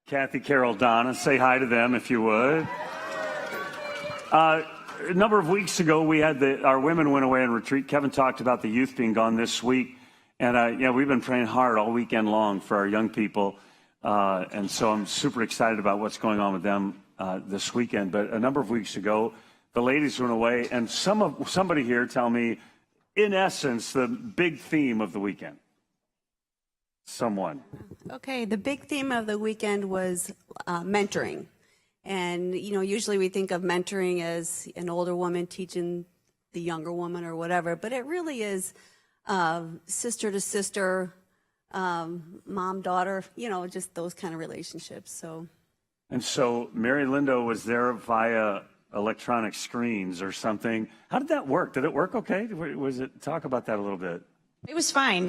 Kathy, Carol, Donna. Say hi to them if you would. A number of weeks ago, we had our women went away on retreat. Kevin talked about the youth being gone this week. And we've been praying hard all weekend long for our young people. And so I'm super excited about what's going on with them this weekend. But a number of weeks ago, the ladies went away. And somebody here tell me, in essence, the big theme of the weekend. Someone. Okay, the big theme of the weekend was mentoring. And, usually we think of mentoring as an older woman teaching the younger woman or whatever, but it really is sister to sister, mom, daughter, just those kind of relationships. And so Mary Lindo was there via electronic screens or something. How did that work? Did it work okay? Talk about that a little bit. It was fine.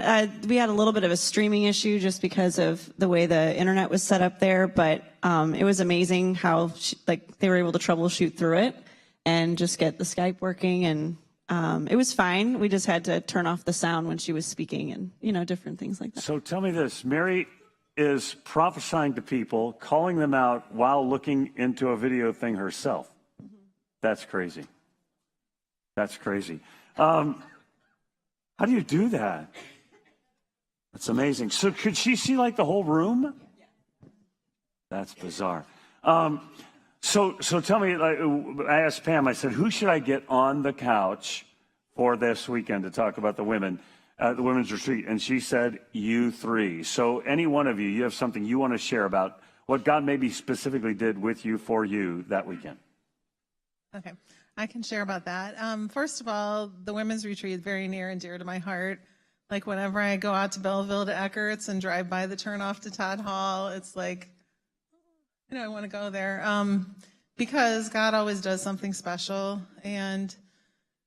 We had a little bit of a streaming issue just because of the way the internet was set up there, but it was amazing how they were able to troubleshoot through it and just get the Skype working, and it was fine. We just had to turn off the sound when she was speaking and different things like that. So tell me this, Mary is prophesying to people, calling them out while looking into a video thing herself. Mm-hmm. That's crazy. That's crazy. How do you do that? That's amazing. So could she see like the whole room? That's bizarre. So tell me, I asked Pam, I said, who should I get on the couch for this weekend to talk about the women's retreat? And she said, you three. So any one of you have something you want to share about what God maybe specifically did with you, for you that weekend. Okay. I can share about that. First of all, the women's retreat is very near and dear to my heart. Like whenever I go out to Belleville to Eckert's and drive by the turnoff to Todd Hall, it's like, I want to go there because God always does something special. And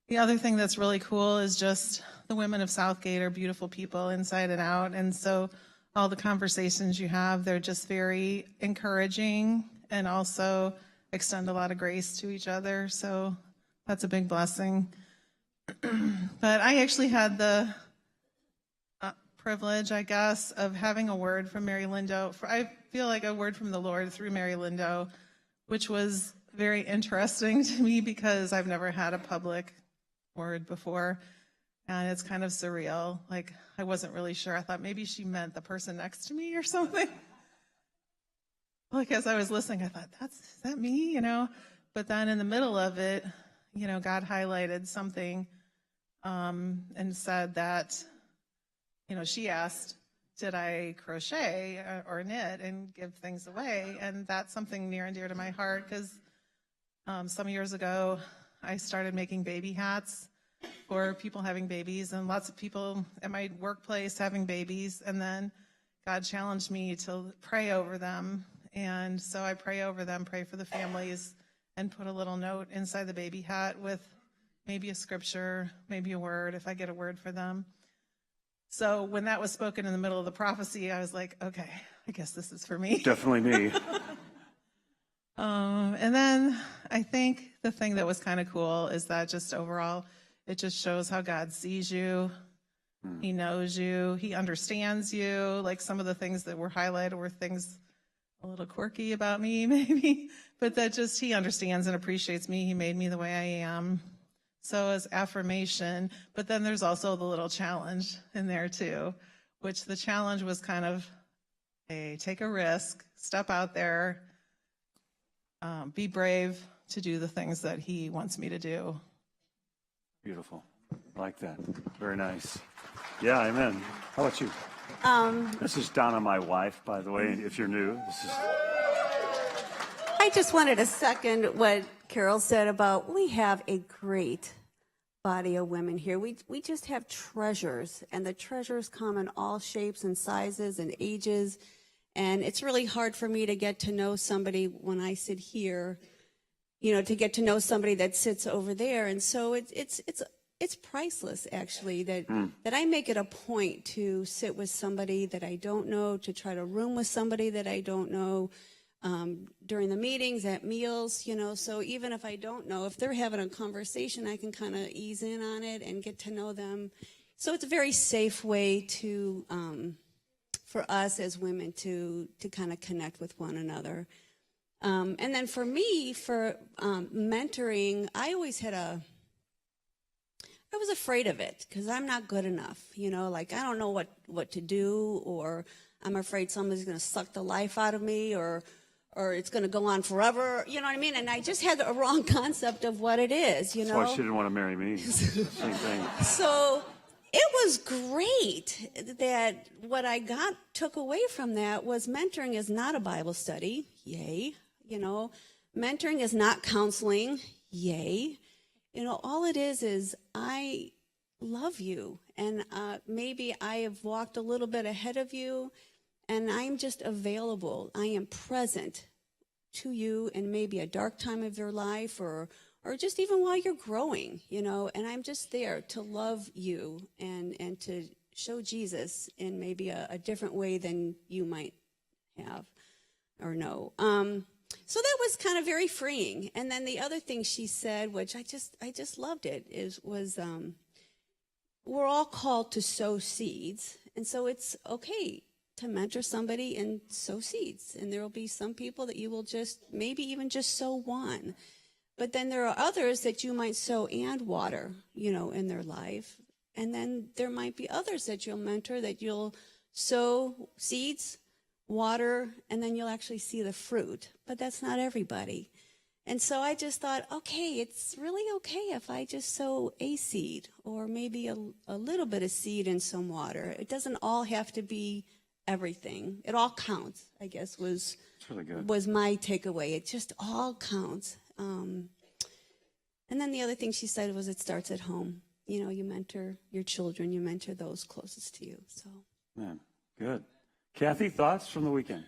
the other thing that's really cool is just the women of Southgate are beautiful people inside and out. And so all the conversations you have, they're just very encouraging and also extend a lot of grace to each other, so that's a big blessing. But I actually had the privilege, I guess, of having a word from Mary Lindo. I feel like a word from the Lord through Mary Lindo, which was very interesting to me because I've never had a public word before, and it's kind of surreal. Like, I wasn't really sure. I thought maybe she meant the person next to me or something. Like, as I was listening, I thought, is that me, But then in the middle of it, God highlighted something and said that, she asked, did I crochet or knit and give things away? And that's something near and dear to my heart because some years ago, I started making baby hats for people having babies and lots of people at my workplace having babies. And then God challenged me to pray over them. And so I pray over them, pray for the families, and put a little note inside the baby hat with maybe a scripture, maybe a word, if I get a word for them. So when that was spoken in the middle of the prophecy, I was like, okay, I guess this is for me. Definitely me. And then I think the thing that was kind of cool is that just overall, it just shows how God sees you. He knows you. He understands you. Like some of the things that were highlighted were things a little quirky about me, maybe, but that just he understands and appreciates me. He made me the way I am. So as affirmation, but then there's also the little challenge in there too, which the challenge was kind of, hey, take a risk, step out there, be brave to do the things that he wants me to do. Beautiful. I like that. Very nice. Yeah, amen. How about you? This is Donna, my wife, by the way, if you're new. I just wanted to second what Carol said about we have a great body of women here. We just have treasures, and the treasures come in all shapes and sizes and ages. And it's really hard for me to get to know somebody when I sit here, to get to know somebody that sits over there. And so it's priceless, actually, that I make it a point to sit with somebody that I don't know, to try to room with somebody that I don't know, during the meetings, at meals, so even if I don't know, if they're having a conversation, I can kind of ease in on it and get to know them. So it's a very safe way to for us as women to kind of connect with one another. And then for me, for mentoring, I always I was afraid of it because I'm not good enough, like I don't know what to do, or I'm afraid somebody's going to suck the life out of me, or it's going to go on forever, you know what I mean? And I just had a wrong concept of what it is, That's why she didn't want to marry me. Same thing. So it was great that what I took away from that was mentoring is not a Bible study, yay. Mentoring is not counseling, yay. All it is I love you, and maybe I have walked a little bit ahead of you, and I'm just available. I am present to you in maybe a dark time of your life, or just even while you're growing, and I'm just there to love you and to show Jesus in maybe a different way than you might have or know. So that was kind of very freeing. And then the other thing she said, which I just loved it, was we're all called to sow seeds. And so it's okay to mentor somebody and sow seeds. And there will be some people that you will maybe even just sow one. But then there are others that you might sow and water, in their life. And then there might be others that you'll mentor that you'll sow seeds, water, and then you'll actually see the fruit. But that's not everybody. And so I just thought, okay, it's really okay if I just sow a seed, or maybe a little bit of seed and some water. It doesn't all have to be everything. It all counts, I guess, was really good. Was my takeaway. It just all counts. And then the other thing she said was it starts at home. You mentor your children, you mentor those closest to you. So, Man, good. Kathy, thoughts from the weekend?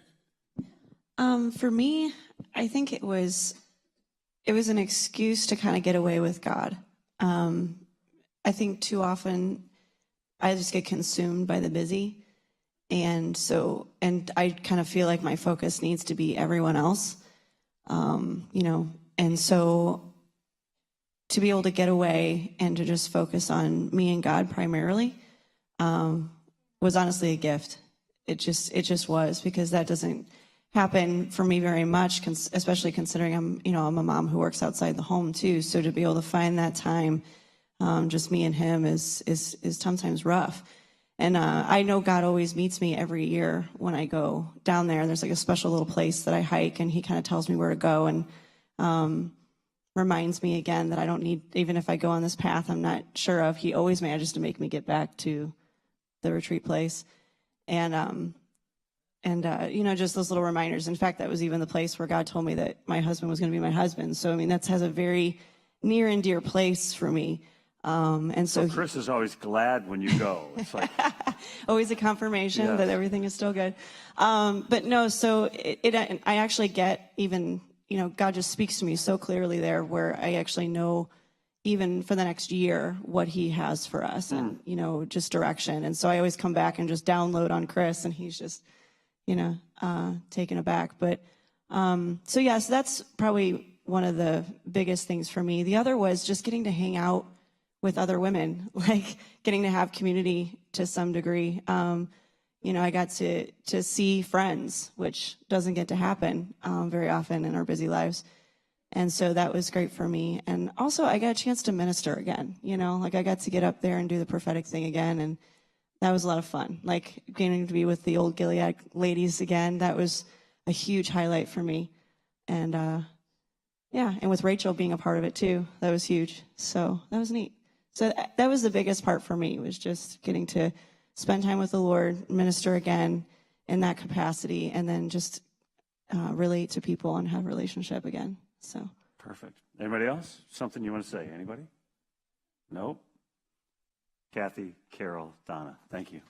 For me, I think it was an excuse to kind of get away with God. I think too often I just get consumed by the busy. And I kind of feel like my focus needs to be everyone else, and so to be able to get away and to just focus on me and God primarily was honestly a gift. It just was, because that doesn't happen for me very much, especially considering I'm a mom who works outside the home too. So to be able to find that time, just me and him is sometimes rough. And I know God always meets me every year when I go down there. There's like a special little place that I hike, and he kind of tells me where to go, and reminds me again that I don't need, even if I go on this path I'm not sure of, he always manages to make me get back to the retreat place. And just those little reminders. In fact, that was even the place where God told me that my husband was going to be my husband. So, that has a very near and dear place for me. And so Chris is always glad when you go. It's like always a confirmation that everything is still good. But no, so I actually get even, God just speaks to me so clearly there, where I actually know even for the next year what he has for us, and, just direction. And so I always come back and just download on Chris, and he's just, taken aback. But, so yes, that's probably one of the biggest things for me. The other was just getting to hang out with other women, like getting to have community to some degree. I got to see friends, which doesn't get to happen very often in our busy lives. And so that was great for me. And also I got a chance to minister again, like I got to get up there and do the prophetic thing again. And that was a lot of fun. Like getting to be with the old Gilead ladies again, that was a huge highlight for me. And and with Rachel being a part of it too, that was huge. So that was neat. So that was the biggest part for me, was just getting to spend time with the Lord, minister again in that capacity, and then just relate to people and have a relationship again. So perfect. Anybody else? Something you want to say? Anybody? Nope. Kathy, Carol, Donna, thank you.